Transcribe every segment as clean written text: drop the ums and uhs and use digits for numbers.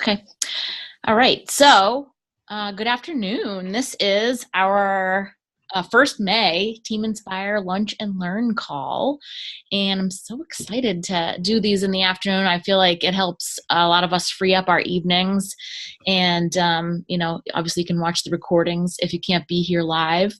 Okay. All right. So, good afternoon. This is our first May Team Inspire Lunch and Learn call. And I'm so excited to do these in the afternoon. I feel like it helps a lot of us free up our evenings. And, obviously you can watch the recordings if you can't be here live.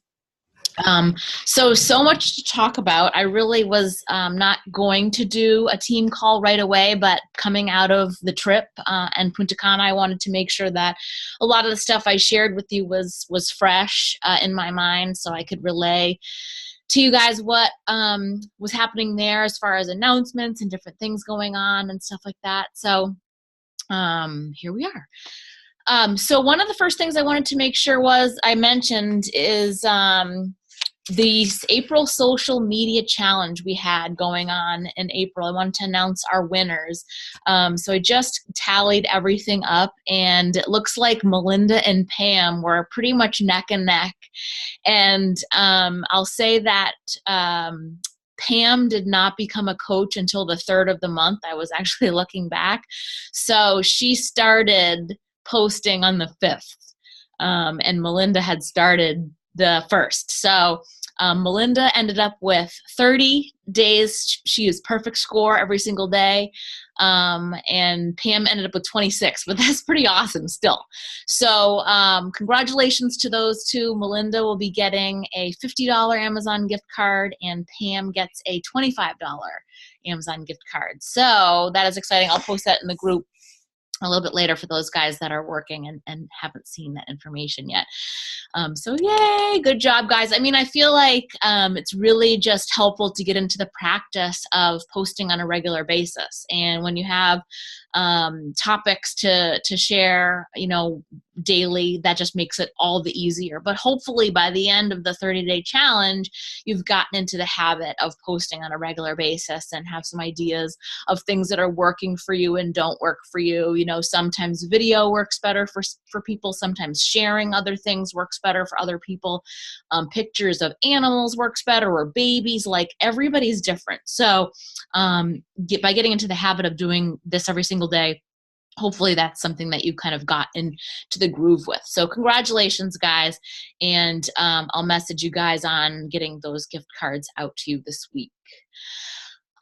So much to talk about. I really was not going to do a team call right away, but coming out of the trip and Punta Cana, I wanted to make sure that a lot of the stuff I shared with you was fresh in my mind, so I could relay to you guys what was happening there as far as announcements and different things going on and stuff like that. So here we are. So one of the first things I wanted to make sure I mentioned is the April social media challenge we had going on in April. I wanted to announce our winners. So I just tallied everything up, and it looks like Melinda and Pam were pretty much neck and neck. And I'll say that Pam did not become a coach until the 3rd of the month. I was actually looking back. So she started posting on the 5th, and Melinda had started the 1st. So Melinda ended up with 30 days. She used perfect score every single day. And Pam ended up with 26, but that's pretty awesome still. So congratulations to those two. Melinda will be getting a $50 Amazon gift card, and Pam gets a $25 Amazon gift card. So that is exciting. I'll post that in the group a little bit later for those guys that are working and haven't seen that information yet. So yay, good job, guys. I mean, I feel like it's really just helpful to get into the practice of posting on a regular basis. And when you have topics to share, daily, that just makes it all the easier. But hopefully by the end of the 30-day challenge, you've gotten into the habit of posting on a regular basis and have some ideas of things that are working for you and don't work for you. Sometimes video works better for people. Sometimes sharing other things works better for other people. Pictures of animals works better, or babies. Like, everybody's different. So by getting into the habit of doing this every single day, hopefully that's something that you kind of got into the groove with. So congratulations, guys. And I'll message you guys on getting those gift cards out to you this week.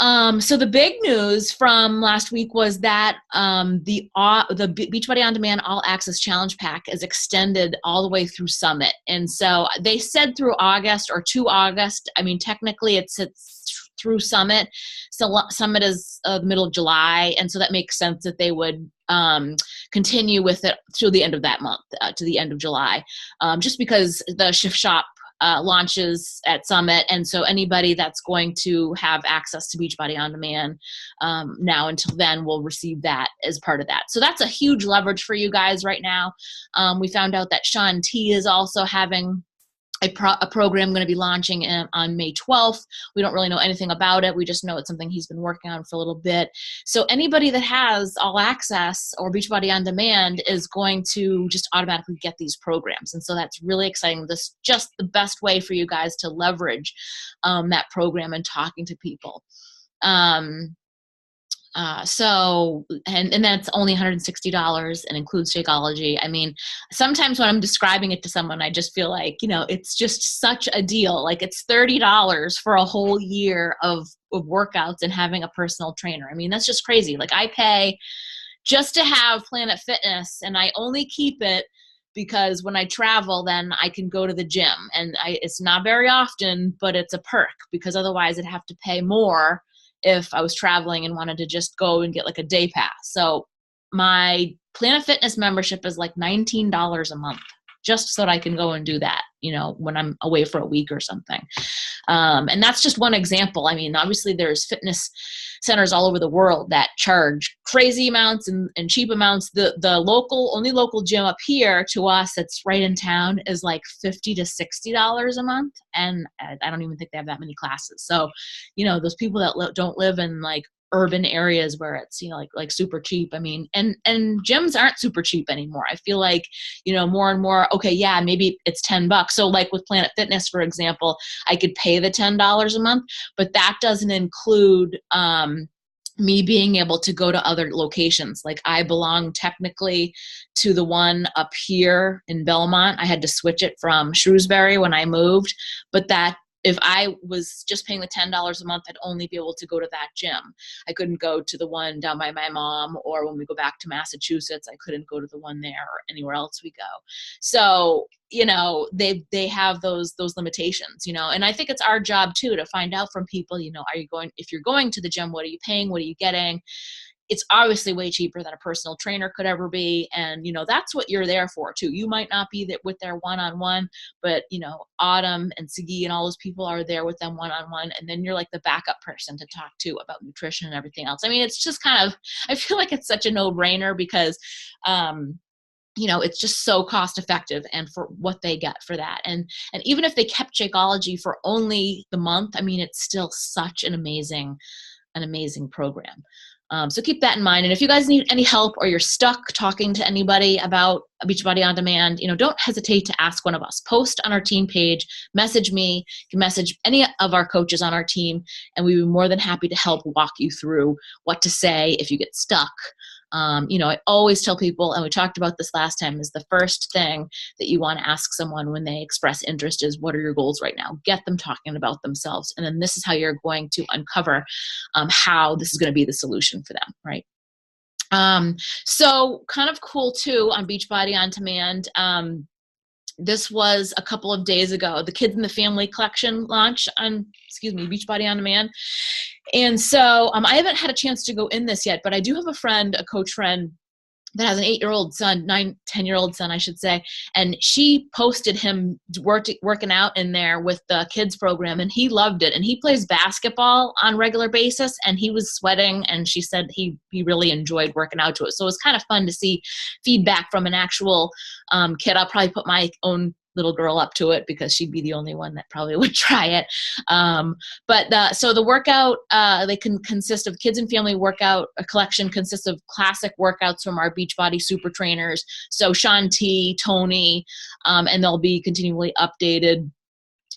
So the big news from last week was that the Beachbody On Demand All Access Challenge Pack is extended all the way through Summit. And so they said through August or to August. I mean, technically it's through Summit. So Summit is the middle of July. And so that makes sense that they would continue with it through the end of that month, to the end of July, just because the Shift Shop launches at Summit. And so anybody that's going to have access to Beachbody On Demand now until then will receive that as part of that. So that's a huge leverage for you guys right now. We found out that Sean T is also having a program going to be launching on May 12th. We don't really know anything about it. We just know it's something he's been working on for a little bit. So anybody that has All Access or Beachbody On Demand is going to just automatically get these programs. And so that's really exciting. This is just the best way for you guys to leverage that program and talking to people. And that's only $160 and includes Shakeology. I mean, sometimes when I'm describing it to someone, I just feel like, it's just such a deal. Like, it's $30 for a whole year of workouts and having a personal trainer. I mean, that's just crazy. Like, I pay just to have Planet Fitness, and I only keep it because when I travel, then I can go to the gym, and it's not very often, but it's a perk, because otherwise I'd have to pay more if I was traveling and wanted to just go and get like a day pass. So my Planet Fitness membership is like $19 a month, just so that I can go and do that, when I'm away for a week or something. And that's just one example. I mean, obviously there's fitness centers all over the world that charge crazy amounts and cheap amounts. The only local gym up here to us that's right in town is like $50 to $60 a month. And I don't even think they have that many classes. So, those people that don't live in like urban areas where it's, like super cheap. I mean, and gyms aren't super cheap anymore. I feel like, more and more, okay, yeah, maybe it's $10. So like with Planet Fitness, for example, I could pay the $10 a month, but that doesn't include me being able to go to other locations. Like I belong technically to the one up here in Belmont. I had to switch it from Shrewsbury when I moved, but that if I was just paying the $10 a month, I'd only be able to go to that gym. I couldn't go to the one down by my mom, or when we go back to Massachusetts, I couldn't go to the one there or anywhere else we go. So, you know, they have those limitations, you know, and I think it's our job too, to find out from people, you know, if you're going to the gym, what are you paying? What are you getting? It's obviously way cheaper than a personal trainer could ever be. And, you know, that's what you're there for too. You might not be with their one-on-one, but, you know, Autumn and Sigi and all those people are there with them one-on-one. And then you're like the backup person to talk to about nutrition and everything else. I mean, it's just kind of, I feel like it's such a no-brainer because, you know, it's just so cost effective and for what they get for that. And even if they kept Shakeology for only the month, I mean, it's still such an amazing program. So keep that in mind. And if you guys need any help or you're stuck talking to anybody about Beachbody On Demand, you know, don't hesitate to ask one of us. Post on our team page, message me, you can message any of our coaches on our team, and we'd be more than happy to help walk you through what to say if you get stuck. You know, I always tell people, and we talked about this last time, is the first thing that you want to ask someone when they express interest is, what are your goals right now? Get them talking about themselves. And then this is how you're going to uncover how this is going to be the solution for them, right? So kind of cool too on Beachbody On Demand. This was a couple of days ago. The Kids in the Family collection launched on, Beachbody On Demand. And so I haven't had a chance to go in this yet, but I do have a coach friend that has an 8-year-old son, 10-year-old son, I should say. And she posted him working out in there with the kids program, and he loved it. And he plays basketball on a regular basis, and he was sweating, and she said he really enjoyed working out to it. So it was kind of fun to see feedback from an actual kid. I'll probably put my own little girl up to it because she'd be the only one that probably would try it. So the workout, they can consist of Kids and Family workout. A collection consists of classic workouts from our Beachbody super trainers. So Shanti, Tony, and they'll be continually updated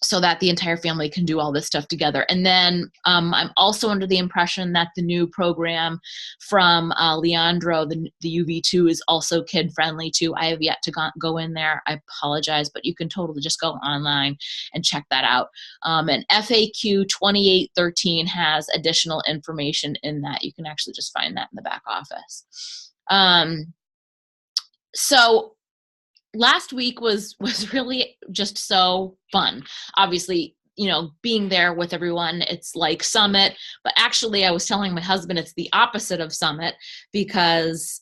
so that the entire family can do all this stuff together. And then I'm also under the impression that the new program from Leandro, the UV2, is also kid-friendly too. I have yet to go in there. I apologize, but you can totally just go online and check that out. And FAQ 2813 has additional information in that. You can actually just find that in the back office. So last week was really just so fun. Obviously, you know, being there with everyone, it's like Summit, but actually I was telling my husband it's the opposite of Summit because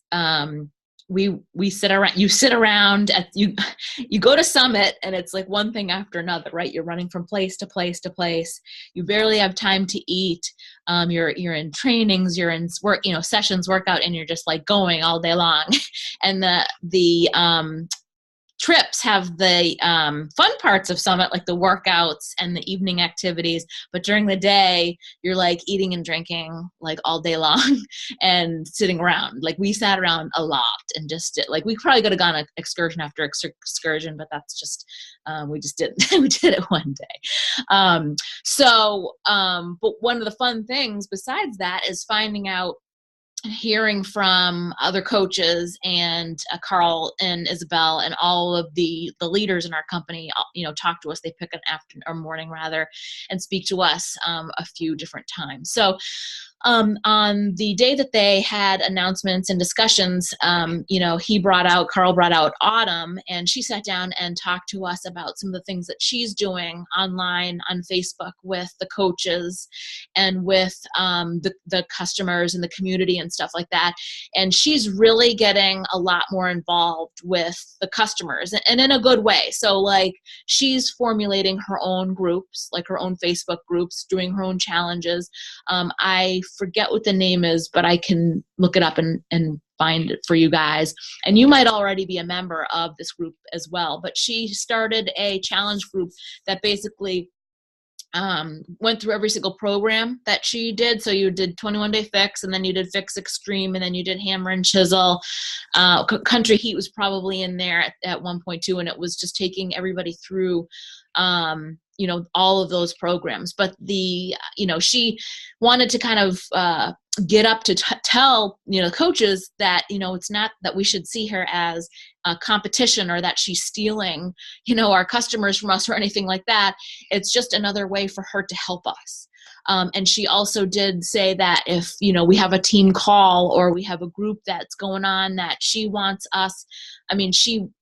we sit around, you go to Summit and it's like one thing after another, right? You're running from place to place to place. You barely have time to eat. You're in trainings, you're in work, you know, sessions, workout, and you're just like going all day long. And the trips have the fun parts of Summit, like the workouts and the evening activities, but during the day you're like eating and drinking like all day long and sitting around. Like we sat around a lot and just like we probably could have gone an excursion after excursion, but that's just we just didn't. We did it one day. But one of the fun things besides that is finding out, hearing from other coaches and Carl and Isabel and all of the leaders in our company, you know, talk to us. They pick an afternoon or morning rather and speak to us a few different times. So on the day that they had announcements and discussions, you know, Carl brought out Autumn, and she sat down and talked to us about some of the things that she's doing online on Facebook with the coaches and with the customers and the community and stuff like that. And she's really getting a lot more involved with the customers and in a good way. So like she's formulating her own groups, like her own Facebook groups, doing her own challenges. I forget what the name is, but I can look it up and find it for you guys. And you might already be a member of this group as well. But she started a challenge group that basically went through every single program that she did. So you did 21-day fix, and then you did fix extreme, and then you did hammer and chisel. Country heat was probably in there at 1.2, and it was just taking everybody through all of those programs. But she wanted to kind of get up to tell, coaches that, it's not that we should see her as a competition or that she's stealing, our customers from us or anything like that. It's just another way for her to help us. And she also did say that if, we have a team call or we have a group that's going on that she wants us,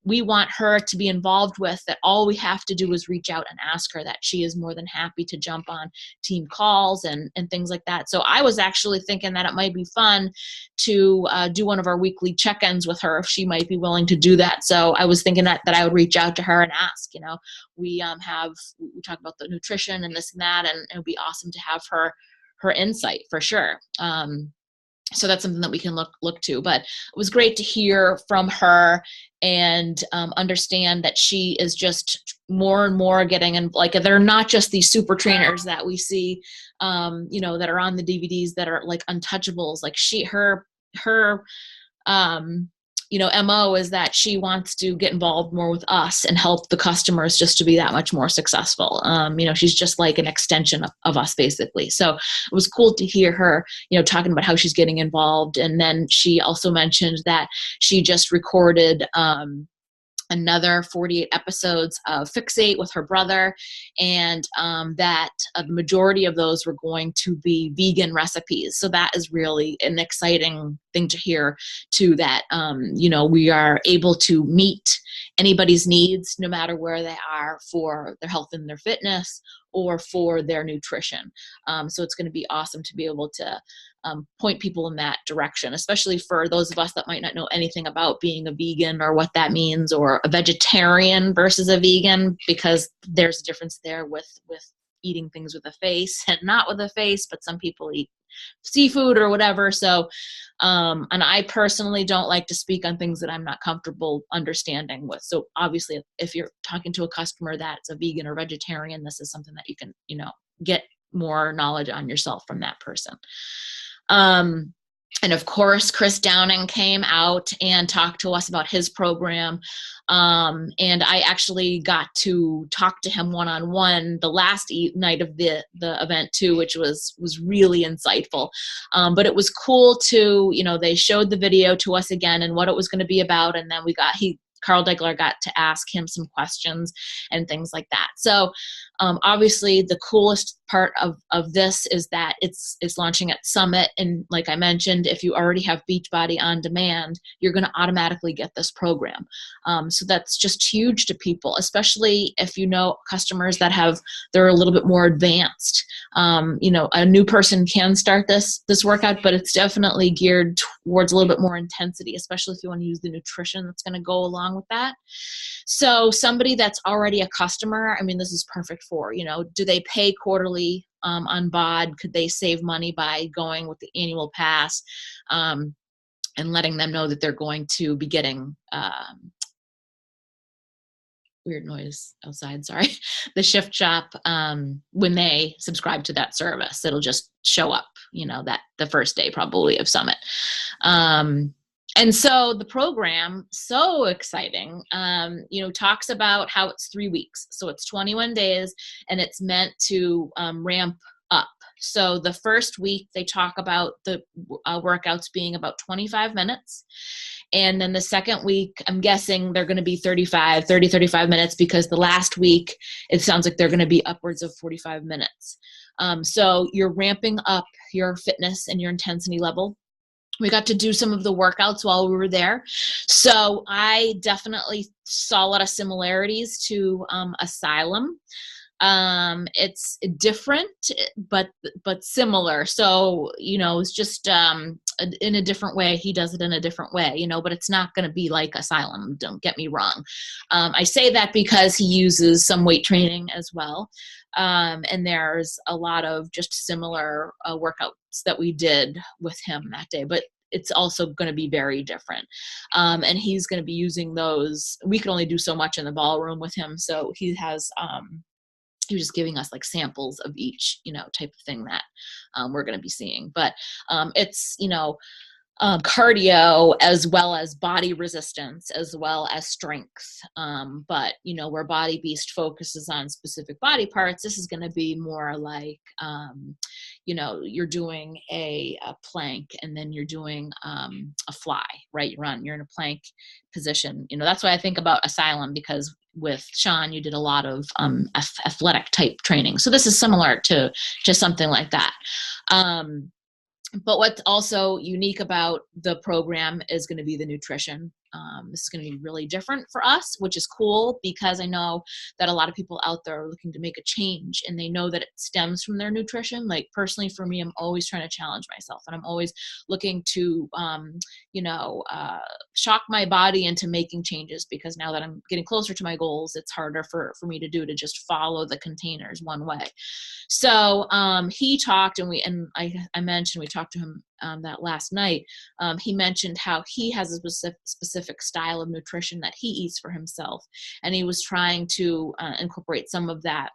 we want her to be involved with, that all we have to do is reach out and ask her, that she is more than happy to jump on team calls and things like that. So I was actually thinking that it might be fun to do one of our weekly check-ins with her, if she might be willing to do that. So I was thinking that I would reach out to her and ask, we talk about the nutrition and this and that, and it would be awesome to have her insight for sure. So that's something that we can look to. But it was great to hear from her and understand that she is just more and more getting in. Like, they're not just these super trainers that we see, that are on the DVDs that are like untouchables. Like her MO is that she wants to get involved more with us and help the customers just to be that much more successful. She's just like an extension of us, basically. So it was cool to hear her, talking about how she's getting involved. And then she also mentioned that she just recorded another 48 episodes of Fixate with her brother, and that the majority of those were going to be vegan recipes. So that is really an exciting thing to hear too, that we are able to meet anybody's needs, no matter where they are, for their health and their fitness or for their nutrition. So it's going to be awesome to be able to point people in that direction, especially for those of us that might not know anything about being a vegan or what that means, or a vegetarian versus a vegan, because there's a difference there with eating things with a face and not with a face, but some people eat seafood or whatever. So, and I personally don't like to speak on things that I'm not comfortable understanding with. So obviously, if you're talking to a customer that's a vegan or vegetarian, this is something that you can, get more knowledge on yourself from that person. And of course, Chris Downing came out and talked to us about his program. And I actually got to talk to him one-on-one the last night of the event too, which was really insightful. But it was cool to, they showed the video to us again and what it was going to be about. And then Carl Degler got to ask him some questions and things like that. So obviously the coolest part of this is that it's launching at Summit. And like I mentioned, if you already have Beachbody on demand, you're going to automatically get this program. So that's just huge to people, especially if customers that they're a little bit more advanced. A new person can start this workout, but it's definitely geared towards a little bit more intensity, especially if you want to use the nutrition that's going to go along with that. So somebody that's already a customer, this is perfect for, do they pay quarterly on BOD? Could they save money by going with the annual pass, and letting them know that they're going to be getting weird noise outside, sorry, the Shift Shop, when they subscribe to that service, it'll just show up, that the first day probably of Summit. And so the program, so exciting, talks about how it's 3 weeks. So it's 21 days and it's meant to ramp up. So the first week they talk about the workouts being about 25 minutes. And then the second week, I'm guessing they're going to be 35 minutes, because the last week, it sounds like they're going to be upwards of 45 minutes. So you're ramping up your fitness and your intensity level. We got to do some of the workouts while we were there. So I definitely saw a lot of similarities to Asylum. It's different, but similar. So, it's just in a different way. He does it in a different way, but it's not going to be like Asylum. Don't get me wrong. I say that because he uses some weight training as well. And there's a lot of just similar workouts that we did with him that day, but it's also going to be very different. And he's going to be using those. We can only do so much in the ballroom with him. So he has, he was just giving us like samples of each, type of thing that we're going to be seeing. But it's, cardio as well as body resistance as well as strength. But where Body Beast focuses on specific body parts, this is going to be more like you're doing a plank, and then you're doing a fly, right? You're in a plank position. That's why I think about Asylum, because with Sean, you did a lot of athletic type training. So this is similar to something like that. But what's also unique about the program is going to be the nutrition. This is going to be really different for us, which is cool, because I know that a lot of people out there are looking to make a change, and they know that it stems from their nutrition. Like personally for me, I'm always trying to challenge myself, and I'm always looking to, shock my body into making changes, because now that I'm getting closer to my goals, it's harder for me to just follow the containers one way. So he talked, and I mentioned, we talked to him that last night. He mentioned how he has a specific style of nutrition that he eats for himself, and he was trying to incorporate some of that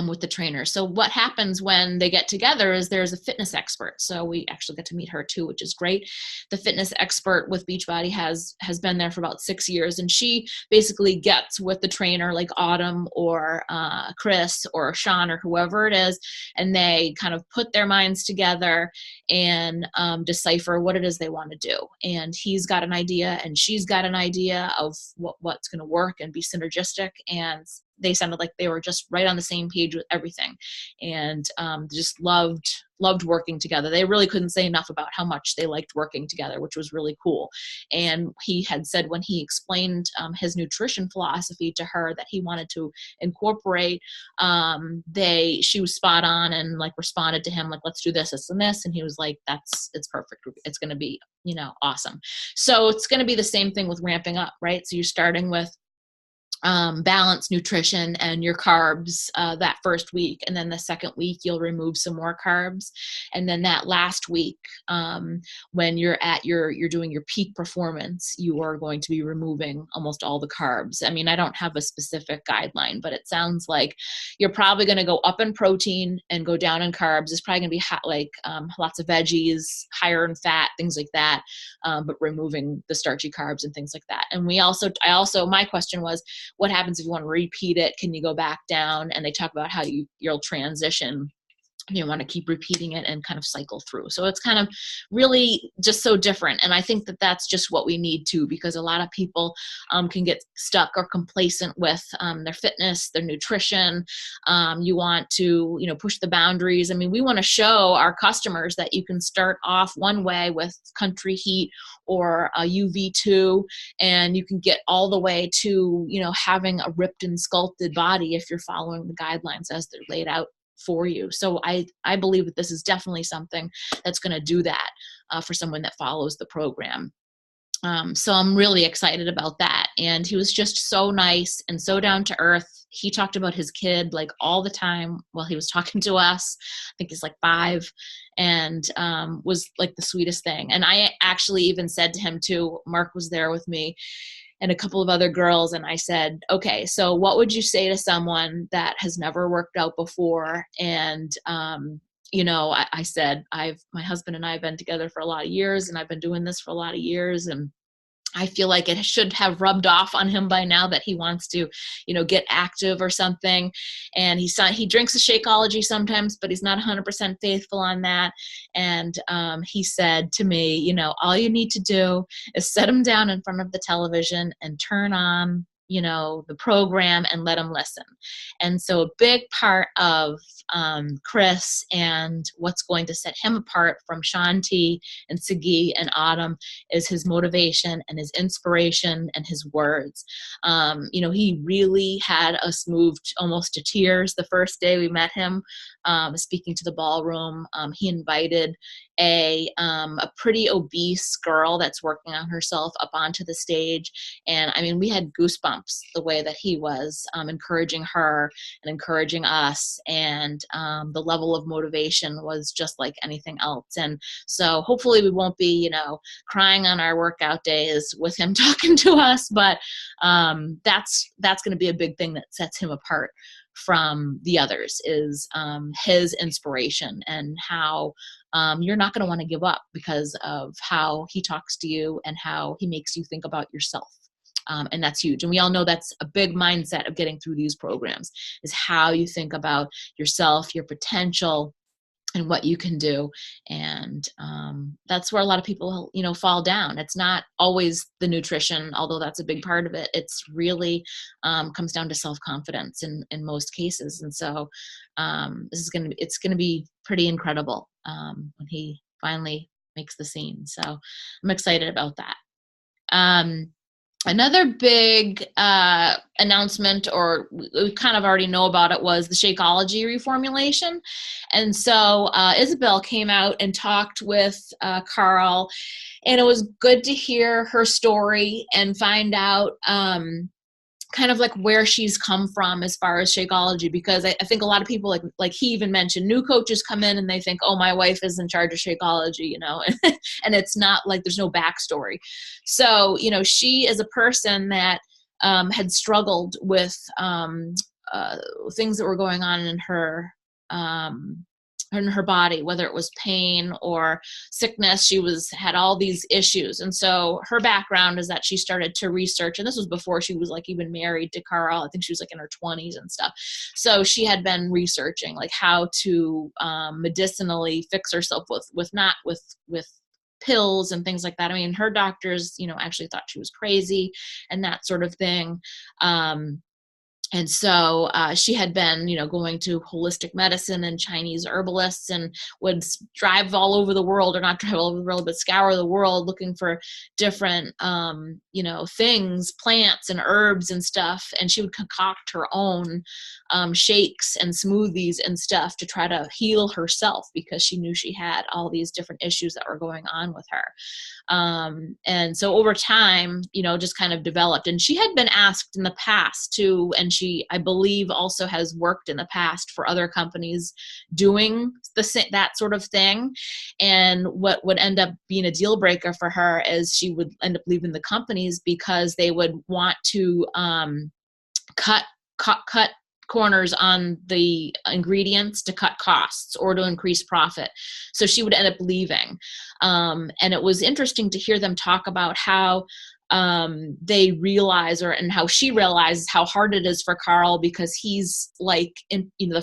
with the trainer. So what happens when they get together is there's a fitness expert. So we actually get to meet her too, which is great. The fitness expert with Beachbody has been there for about 6 years, and she basically gets with the trainer, like Autumn or Chris or Sean or whoever it is, and they kind of put their minds together and decipher what it is they want to do. And he's got an idea, and she's got an idea of what's going to work and be synergistic, and they sounded like they were just right on the same page with everything, and just loved working together. They really couldn't say enough about how much they liked working together, which was really cool. And he had said when he explained his nutrition philosophy to her that he wanted to incorporate, she was spot on and like responded to him like, let's do this and this. And he was like, it's perfect. It's going to be, awesome. So it's going to be the same thing with ramping up, right? So you're starting with balanced nutrition and your carbs that first week, and then the second week you'll remove some more carbs, and then that last week when you're doing your peak performance, you are going to be removing almost all the carbs. I mean, I don't have a specific guideline, but it sounds like you're probably going to go up in protein and go down in carbs. It's probably going to be lots of veggies, higher in fat, things like that, but removing the starchy carbs and things like that. And my question was, what happens if you want to repeat it? Can you go back down? And they talk about how you'll transition. You want to keep repeating it and kind of cycle through. So it's kind of really just so different. And I think that that's just what we need to, because a lot of people can get stuck or complacent with their fitness, their nutrition. You want to, push the boundaries. I mean, we want to show our customers that you can start off one way with country heat or a UV2, and you can get all the way to, having a ripped and sculpted body if you're following the guidelines as they're laid out for you. So I believe that this is definitely something that's going to do that for someone that follows the program. So I'm really excited about that. And he was just so nice and so down to earth. He talked about his kid like all the time while he was talking to us. I think he's like 5, and was like the sweetest thing. And I actually even said to him too, Mark was there with me and a couple of other girls, and I said, okay, so what would you say to someone that has never worked out before? And I said, my husband and I have been together for a lot of years, and I've been doing this for a lot of years, and I feel like it should have rubbed off on him by now that he wants to, get active or something. And he drinks a Shakeology sometimes, but he's not 100% faithful on that. And he said to me, all you need to do is set him down in front of the television and turn on, the program and let him listen. And so a big part of Chris and what's going to set him apart from Shanti and Sagi and Autumn is his motivation and his inspiration and his words. He really had us moved almost to tears the first day we met him, speaking to the ballroom. He invited a pretty obese girl that's working on herself up onto the stage. And I mean, we had goosebumps the way that he was encouraging her and encouraging us. And the level of motivation was just like anything else. And so hopefully we won't be, crying on our workout days with him talking to us, but that's going to be a big thing that sets him apart from the others is his inspiration and how you're not going to want to give up because of how he talks to you and how he makes you think about yourself. And that's huge. And we all know that's a big mindset of getting through these programs, is how you think about yourself, your potential, and what you can do. And that's where a lot of people, fall down. It's not always the nutrition, although that's a big part of it. It's really comes down to self-confidence in most cases. And so it's going to be pretty incredible when he finally makes the scene. So I'm excited about that. Another big announcement, or we kind of already know about it, was the Shakeology reformulation. And so Isabel came out and talked with Carl, and it was good to hear her story and find out kind of like where she's come from as far as Shakeology, because I think a lot of people, like he even mentioned, new coaches come in and they think, oh, my wife is in charge of Shakeology, and it's not like, there's no backstory. So, she is a person that had struggled with things that were going on in her body, whether it was pain or sickness. She had all these issues. And so her background is that she started to research, and this was before she was like even married to Carl. I think she was like in her 20s and stuff. So she had been researching like how to medicinally fix herself with pills and things like that. I mean, her doctors, actually thought she was crazy and that sort of thing. And so she had been, going to holistic medicine and Chinese herbalists, and would drive all over the world, or not drive all over the world, but scour the world looking for different, things, plants and herbs and stuff. And she would concoct her own shakes and smoothies and stuff to try to heal herself, because she knew she had all these different issues that were going on with her. And so over time, just kind of developed. And she had been asked in the past too, and she, I believe, also has worked in the past for other companies doing that sort of thing. And what would end up being a deal breaker for her is she would end up leaving the companies because they would want to cut corners on the ingredients to cut costs or to increase profit. So she would end up leaving. And it was interesting to hear them talk about how they realize, and how she realizes how hard it is for Carl, because he's like,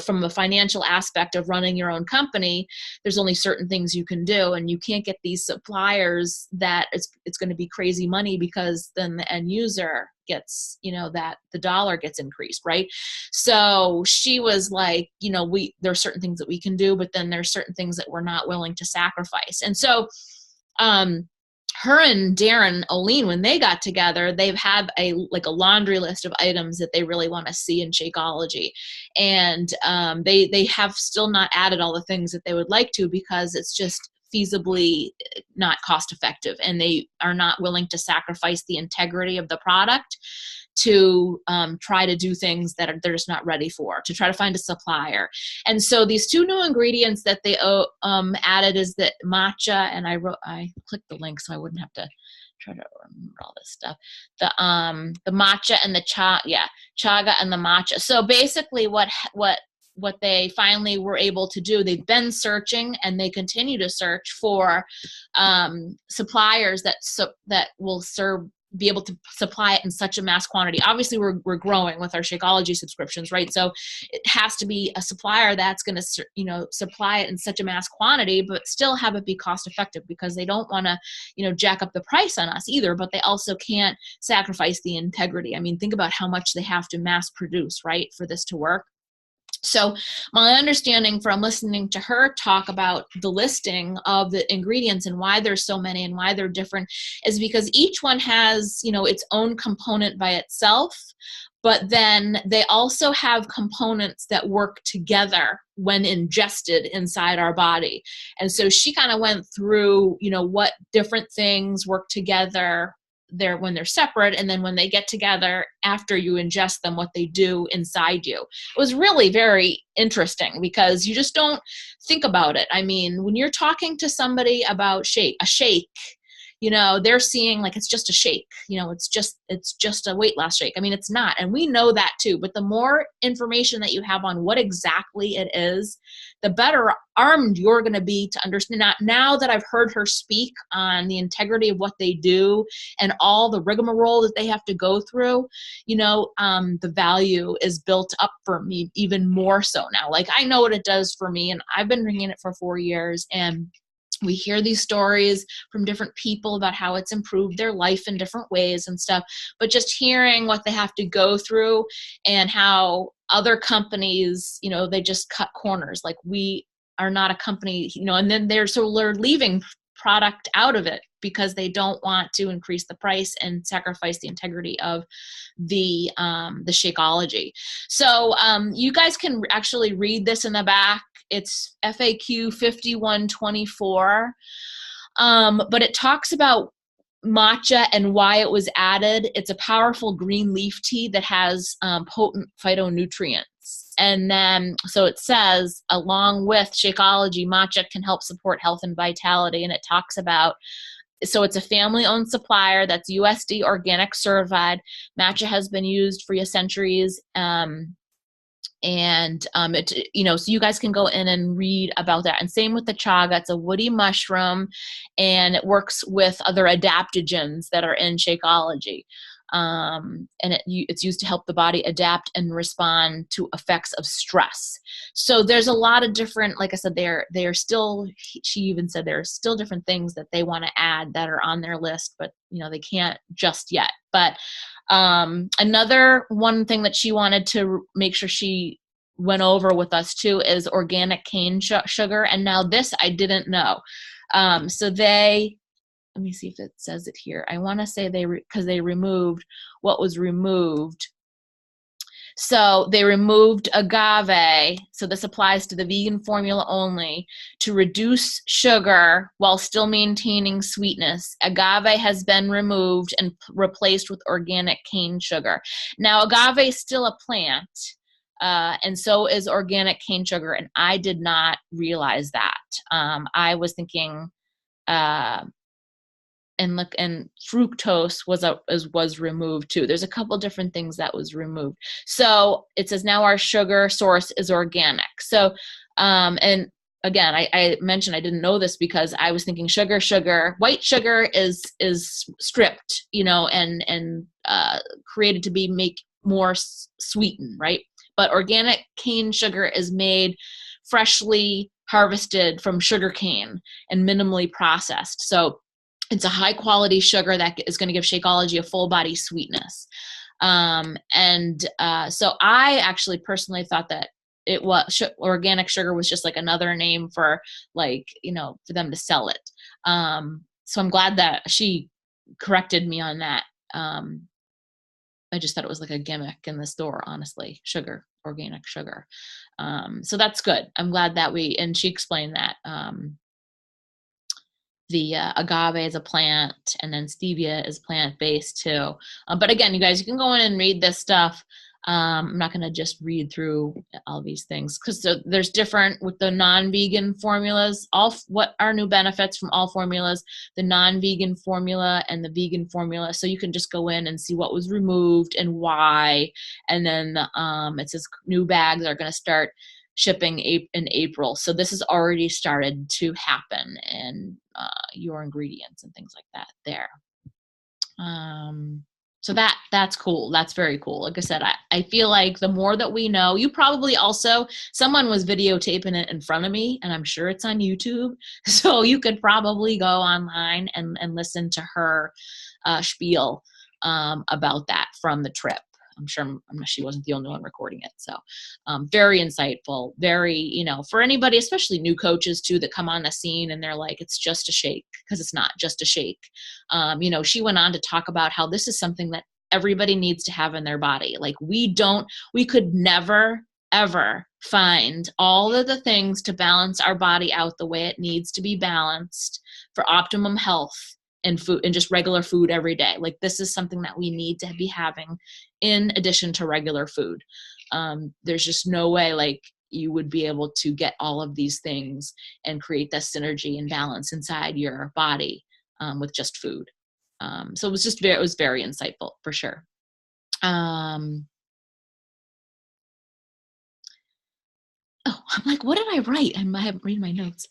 from the financial aspect of running your own company, there's only certain things you can do, and you can't get these suppliers that it's going to be crazy money, because then the end user gets, that the dollar gets increased, right? So she was like, there are certain things that we can do, but then there's certain things that we're not willing to sacrifice. And so, her and Darren O'Lean, when they got together, they've had a laundry list of items that they really want to see in Shakeology. And they have still not added all the things that they would like to, because it's just feasibly not cost effective, and they are not willing to sacrifice the integrity of the product to try to do things that they're just not ready for, to try to find a supplier. And so these two new ingredients that they added is the matcha, and I clicked the link so I wouldn't have to try to remember all this stuff. The matcha and the chaga and the matcha. So basically what they finally were able to do, they've been searching, and they continue to search for suppliers that will be able to supply it in such a mass quantity. Obviously, we're growing with our Shakeology subscriptions, right? So it has to be a supplier that's going to, supply it in such a mass quantity, but still have it be cost effective, because they don't want to, jack up the price on us either, but they also can't sacrifice the integrity. I mean, think about how much they have to mass produce, right, for this to work. So my understanding from listening to her talk about the listing of the ingredients and why there's so many and why they're different is because each one has, its own component by itself, but then they also have components that work together when ingested inside our body. And so she kind of went through, what different things work together when they're separate, and then when they get together after you ingest them, what they do inside you. It was really very interesting, because you just don't think about it. I mean, when you're talking to somebody about a shake, they're seeing like it's just a shake, it's just a weight loss shake. I mean, it's not. And we know that too. But the more information that you have on what exactly it is, the better armed you're going to be to understand. Now that I've heard her speak on the integrity of what they do and all the rigmarole that they have to go through, the value is built up for me even more so now. Like, I know what it does for me, and I've been drinking it for 4 years, and we hear these stories from different people about how it's improved their life in different ways and stuff. But just hearing what they have to go through and how other companies, they just cut corners. Like, we are not a company, and then they're leaving product out of it because they don't want to increase the price and sacrifice the integrity of the Shakeology. So you guys can actually read this in the back. It's FAQ 5124. But it talks about matcha and why it was added. It's a powerful green leaf tea that has potent phytonutrients. And then, so it says, along with Shakeology, matcha can help support health and vitality. And it talks about, so it's a family-owned supplier that's USD organic certified. Matcha has been used for centuries. So you guys can go in and read about that. And same with the chaga. It's a woody mushroom, and it works with other adaptogens that are in Shakeology. And it's used to help the body adapt and respond to effects of stress. So there's a lot of different, like I said, she even said there are still different things that they want to add that are on their list, but they can't just yet. But another one thing that she wanted to make sure she went over with us too is organic cane sugar. And now this I didn't know. Let me see if it says it here. I want to say because they removed what was removed. So they removed agave. So this applies to the vegan formula only, to reduce sugar while still maintaining sweetness. Agave has been removed and replaced with organic cane sugar. Now, agave is still a plant, and so is organic cane sugar, and I did not realize that. I was thinking and fructose was removed too. There's a couple different things that was removed. So it says now our sugar source is organic. So, and again, I mentioned I didn't know this because I was thinking sugar. White sugar is stripped, and created to make more sweetened, right? But organic cane sugar is made freshly harvested from sugar cane and minimally processed. So it's a high quality sugar that is going to give Shakeology a full body sweetness. So I actually personally thought that it was organic sugar was just like another name for for them to sell it. So I'm glad that she corrected me on that. I just thought it was like a gimmick in the store, honestly, organic sugar. So that's good. I'm glad that and she explained that. The agave is a plant, and then stevia is plant-based too. But again, you guys, you can go in and read this stuff. I'm not going to just read through all these things because there's different with the non-vegan formulas. What are new benefits from all formulas, the non-vegan formula and the vegan formula. So you can just go in and see what was removed and why. And then it says new bags are going to start shipping in April. So this has already started to happen, and your ingredients and things like that there. So that's cool. That's very cool. Like I said, I feel like the more that we know, you probably also, someone was videotaping it in front of me, and I'm sure it's on YouTube. So you could probably go online and listen to her spiel about that from the trip. I'm sure she wasn't the only one recording it. So very insightful, very, for anybody, especially new coaches too, that come on the scene and they're like, it's just a shake, because it's not just a shake. She went on to talk about how this is something that everybody needs to have in their body. Like we could never, ever find all of the things to balance our body out the way it needs to be balanced for optimum health and food and just regular food every day. Like this is something that we need to be having in addition to regular food. There's just no way like you would be able to get all of these things and create that synergy and balance inside your body with just food. So it was very insightful for sure. Oh, I'm like, what did I write? I haven't read my notes.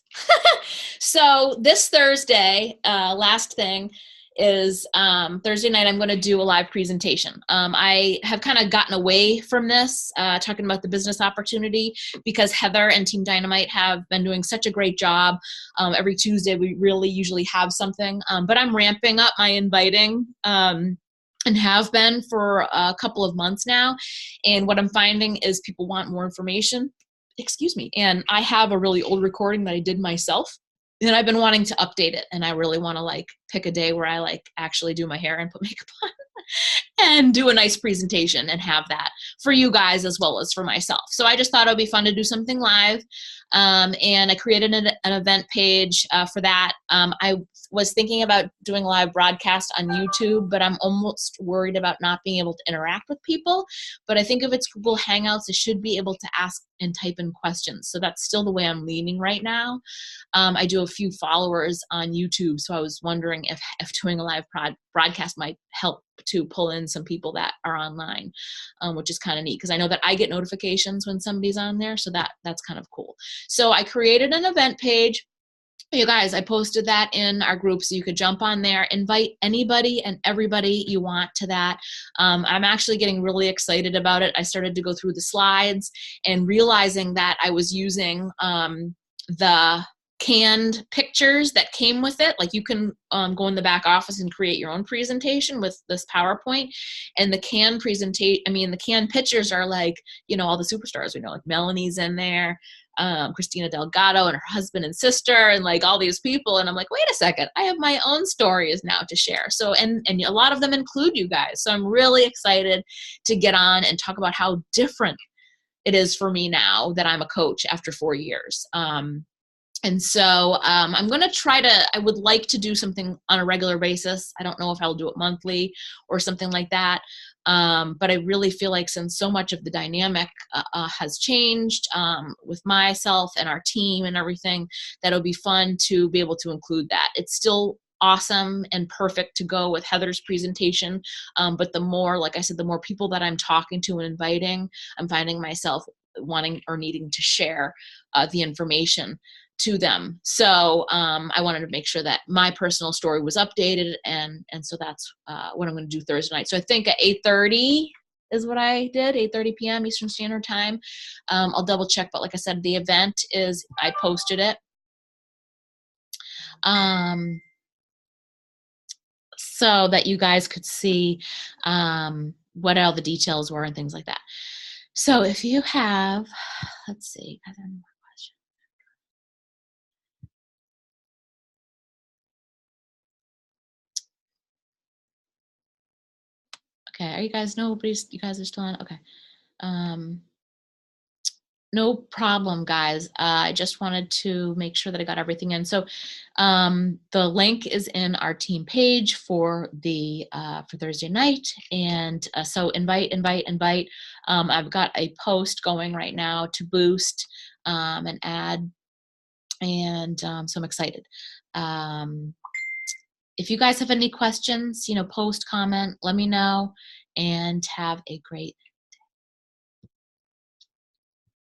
So this Thursday, last thing is Thursday night, I'm going to do a live presentation. I have kind of gotten away from this, talking about the business opportunity, because Heather and Team Dynamite have been doing such a great job. Every Tuesday, we really usually have something, but I'm ramping up my inviting. And have been for a couple of months now. And what I'm finding is people want more information. Excuse me. And I have a really old recording that I did myself, and I've been wanting to update it. And I really want to like pick a day where I like actually do my hair and put makeup on and do a nice presentation and have that for you guys as well as for myself. So I just thought it would be fun to do something live. And I created an event page for that. I was thinking about doing a live broadcast on YouTube, but I'm almost worried about not being able to interact with people. But I think if it's Google Hangouts, I should be able to ask and type in questions. So that's still the way I'm leaning right now. I do a few followers on YouTube, so I was wondering if doing a live broadcast might help to pull in some people that are online, which is kind of neat, because I know that I get notifications when somebody's on there, so that's kind of cool. So I created an event page. You guys, I posted that in our group, so you could jump on there, invite anybody and everybody you want to that. I'm actually getting really excited about it. I started to go through the slides and realizing that I was using the canned pictures that came with it. Like you can go in the back office and create your own presentation with this PowerPoint. And the canned the canned pictures are like, all the superstars we know, like Melanie's in there, Christina Delgado and her husband and sister, and like all these people. And I'm like, wait a second, I have my own stories now to share. So, and a lot of them include you guys. So I'm really excited to get on and talk about how different it is for me now that I'm a coach after 4 years. And so I'm going to I would like to do something on a regular basis. I don't know if I'll do it monthly or something like that. But I really feel like since so much of the dynamic has changed with myself and our team and everything, that it'll be fun to be able to include that. It's still awesome and perfect to go with Heather's presentation. But the more, like I said, the more people that I'm talking to and inviting, I'm finding myself wanting or needing to share the information to them. So I wanted to make sure that my personal story was updated, and so that's what I'm going to do Thursday night. So I think at 8:30 is what I did, 8:30 p.m. Eastern Standard Time. I'll double check, but like I said, the event is, I posted it. So that you guys could see what all the details were and things like that. So if you have, let's see, are there any more questions? Okay, are you guys, you guys are still on? Okay. No problem, guys. I just wanted to make sure that I got everything in. So the link is in our team page for the for Thursday night, and so invite. I've got a post going right now to boost an ad, and so I'm excited. If you guys have any questions, post, comment, let me know, and have a great